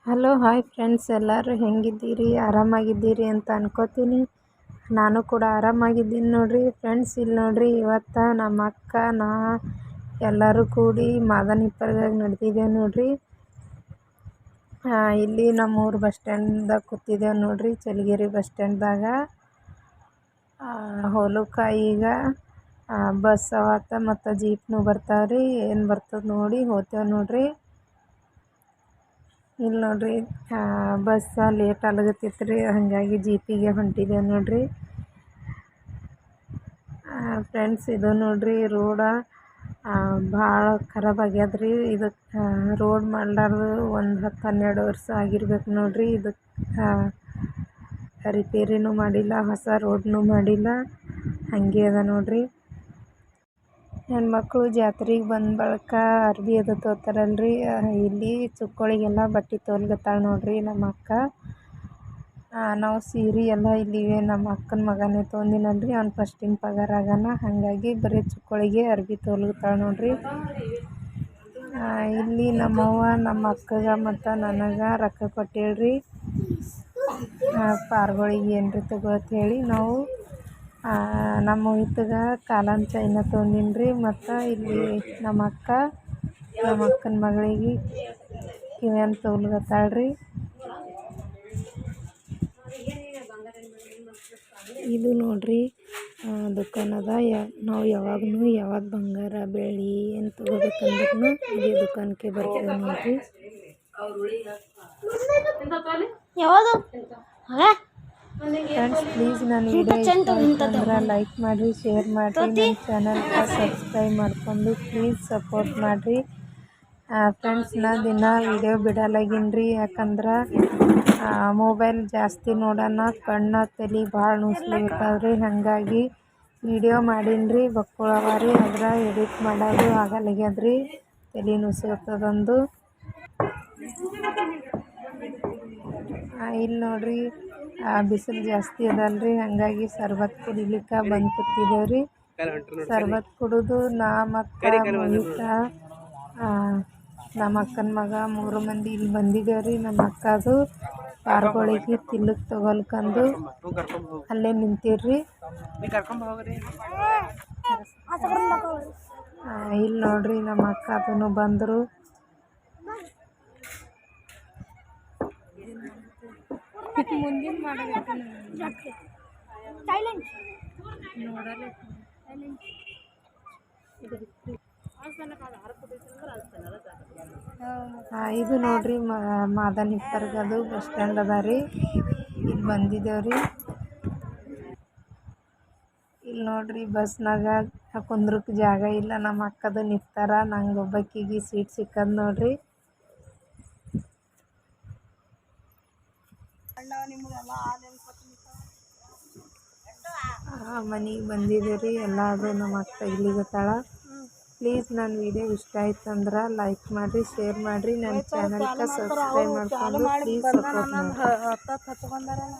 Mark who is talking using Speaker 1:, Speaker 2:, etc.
Speaker 1: Hello hi friends, ಎಲ್ಲರೂ ಹೆಂಗಿದ್ದೀರಿ? ಆರಾಮಾಗಿದ್ದೀರಿ ಅಂತ ಅನ್ಕೋತೀನಿ. ನಾನು ಕೂಡ ಆರಾಮಾಗಿದ್ದೀನಿ ನೋಡ್ರಿ ಫ್ರೆಂಡ್ಸ್. ಇಲ್ಲಿ ನೋಡ್ರಿ, ಇವತ್ತು ನಮ್ಮ ಅಕ್ಕ ಎಲ್ಲರೂ ಕೂಡಿ ಮಾದನ್ ಹಿಪ್ಪರ್ಗಾಗ ನಡೆದಿದ್ದೇವೆ ನೋಡ್ರಿ. ಇಲ್ಲಿ ನಮ್ಮೂರು ಬಸ್ ಸ್ಟ್ಯಾಂಡ್ದಾಗ ಕೂತಿದ್ದೇವೆ ನೋಡ್ರಿ, ಚಲಗೇರಿ ಬಸ್ ಸ್ಟ್ಯಾಂಡ್ದಾಗ. ಹೊಲಕ್ಕೆ ಈಗ ಬಸ್ ಅವತ್ತ ಮತ್ತು ಜೀಪ್ನು ಬರ್ತಾವ್ರಿ. ಏನು ಬರ್ತದೆ ನೋಡಿ ಹೋಗ್ತೇವೆ ನೋಡ್ರಿ. ಇಲ್ಲಿ ನೋಡ್ರಿ, ಬಸ್ ಲೇಟ್ ಆಗ್ಲತ್ತಿತ್ರಿ, ಹಾಗಾಗಿ ಜೀಪಿಗೆ ಹೊಂಟಿದ್ದೇವೆ ನೋಡ್ರಿ ಫ್ರೆಂಡ್ಸ್. ಇದು ನೋಡ್ರಿ ರೋಡ ಭಾಳ ಖರಾಬ್ ಆಗ್ಯದ್ರಿ. ಇದಕ್ಕೆ ರೋಡ್ ಮಾಡಲಾರ್ದು ಒಂದು 10-12 ವರ್ಷ ಆಗಿರ್ಬೇಕು ನೋಡ್ರಿ. ಇದಕ್ಕೆ ರಿಪೇರಿನೂ ಮಾಡಿಲ್ಲ, ಹೊಸ ರೋಡ್ನೂ ಮಾಡಿಲ್ಲ, ಹಾಗೆ ಅದ ನೋಡ್ರಿ. ಹೆಣ್ಮಕ್ಳು ಜಾತ್ರೆಗೆ ಬಂದ ಬಳಿಕ ಅರ್ಬಿ ಅದು ತೋತಾರಲ್ರಿ, ಇಲ್ಲಿ ಚುಕ್ಕೋಳಿಗೆಲ್ಲ ಬಟ್ಟೆ ತೊಲ್ಗತ್ತಾಳೆ ನೋಡ್ರಿ ನಮ್ಮ ಅಕ್ಕ. ನಾವು ಸೀರೆ ಎಲ್ಲ ಇಲ್ಲಿವೆ ನಮ್ಮ ಅಕ್ಕನ ಮಗನೇ ತೊಂದಿನಲ್ರಿ, ಅವ್ನು ಫಸ್ಟಿನ ಪಗಾರ ಆಗನ, ಹಾಗಾಗಿ ಬರೀ ಚುಕ್ಕೋಳಿಗೆ ಅರ್ಬಿ ತೊಲ್ಗತ್ತಾಳೆ ನೋಡ್ರಿ. ಇಲ್ಲಿ ನಮ್ಮವ್ವ ನಮ್ಮ ಅಕ್ಕಗೆ ಮತ್ತು ನನಗೆ ರೊಕ್ಕ ಕೊಟ್ಟೇಳ್ರಿ, ಪಾರ್ಗಳಿಗೆ ಏನ್ರಿ ತಗೋತ್ ಹೇಳಿ. ನಾವು ನಮ್ಮ ಮೋಹಿತ್ಗೆ ಕಾಲನ್ ಚೈನ ತೊಗೊಂಡಿನ್ರಿ, ಮತ್ತು ಇಲ್ಲಿ ನಮ್ಮ ಅಕ್ಕನ ಮಗಳಿಗೆ ಕಿವ್ಯಾನ ತೊಗೊಳ್ಗತ್ತಾಳ್ರಿ. ಇದು ನೋಡ್ರಿ ದುಕಾನದ. ನಾವು ಯಾವಾಗ ಬಂಗಾರ ಬೆಳ್ಳಿ ಏನು ತೊಗೋಬೇಕಂದ್ರೂ ಇದೇ ದುಕಾನಕ್ಕೆ ಬರ್ತೇವೆ ನೋಡ್ರಿ. ಫ್ರೆಂಡ್ಸ್, ಪ್ಲೀಸ್ ನನ್ನ ವಿಡಿಯೋ ಇಷ್ಟ ಆಯ್ತು ಅಂದ್ರೆ ಲೈಕ್ ಮಾಡಿರಿ, ಶೇರ್ ಮಾಡಿರಿ, ನನ್ನ ಚಾನಲ್ಗೆ ಸಬ್ಸ್ಕ್ರೈಬ್ ಮಾಡ್ಕೊಂಡು ಪ್ಲೀಸ್ ಸಪೋರ್ಟ್ ಮಾಡಿರಿ ಫ್ರೆಂಡ್ಸ್. ನಾ ದಿನ ವಿಡಿಯೋ ಬಿಡಲಾಗಿನ್ರಿ, ಯಾಕಂದ್ರೆ ಮೊಬೈಲ್ ಜಾಸ್ತಿ ನೋಡೋಣ ಕಣ್ಣು ತಲೆ ಭಾಳ ನುಸ್ಲಿರ್ತಾವ್ರಿ, ಹಾಗಾಗಿ ವಿಡಿಯೋ ಮಾಡೀನ್ರಿ. ಬಕ್ಕುಳವಾರಿ ಅದ್ರ ಎಡಿಟ್ ಮಾಡೋದು ಆಗಲ್ಲಾಗ್ಯದ್ರಿ, ತಲೆ ನುಸಿರ್ತದಂದು. ಇಲ್ಲಿ ನೋಡ್ರಿ, ಬಿಸಿಲು ಜಾಸ್ತಿ ಅದಲ್ರಿ, ಹಾಗಾಗಿ ಸರ್ಬತ್ ಕುಡಿಲಿಕ್ಕೆ ಬಂದು ಕೂತಿದ್ದೇವ್ರಿ. ಸರ್ಬತ್ ಕುಡಿದು ನಾ ಮತ್ತು ಮೋಹಿತ ನಮ್ಮ ಅಕ್ಕನ ಮಗ 3 ಮಂದಿ ಇಲ್ಲಿ ಬಂದಿದ್ದೇವ್ರಿ. ನಮ್ಮ ಅಕ್ಕದು ಪಾರ್ಗಳಿಗೆ ತಿಲ್ಲಕ್ಕೆ ತಗೊಳ್ಕಂದು ಅಲ್ಲೇ ನಿಂತೀರ್ರಿ. ಇಲ್ಲಿ ನೋಡ್ರಿ ನಮ್ಮ ಅಕ್ಕ ಅದನ್ನು ಬಂದರು. ಮುಂದಿನ ಇದು ನೋಡ್ರಿ ಮಾದನ್ ಹಿಪ್ಪರ್ಗದು ಬಸ್ ಸ್ಟ್ಯಾಂಡ್ ಅದ ರೀ, ಇಲ್ಲಿ ಬಂದಿದ್ದೇವ್ರಿ. ಇಲ್ಲಿ ನೋಡ್ರಿ ಬಸ್ನಾಗ ಕುಂದ್ರಕ್ಕೆ ಜಾಗ ಇಲ್ಲ, ನಮ್ಮ ಅಕ್ಕದು ನಿಂತಾರ, ನಂಗೆ ಒಬ್ಬಕ್ಕಿಗೆ ಸೀಟ್ ಸಿಕ್ಕದ್ ನೋಡ್ರಿ. ಮನೆಗೆ ಬಂದಿದ್ದೇವ್ರಿ, ಎಲ್ಲಾದರೂ ನಮ್ಮ ಅಕ್ಕ ಇಲ್ಲಿಗತ್ತಾಳ. ಪ್ಲೀಸ್ ನನ್ನ ವಿಡಿಯೋ ಇಷ್ಟ ಆಯ್ತು ಅಂದ್ರೆ ಲೈಕ್ ಮಾಡಿರಿ, ಶೇರ್ ಮಾಡಿರಿ, ನನ್ನ ಚಾನಲ್ಗೆ ಸಬ್ಸ್ಕ್ರೈಬ್ ಮಾಡ್ಕೊಂಡು ಪ್ಲೀಸ್ ಸಪೋರ್ಟ್ ಮಾಡಿ.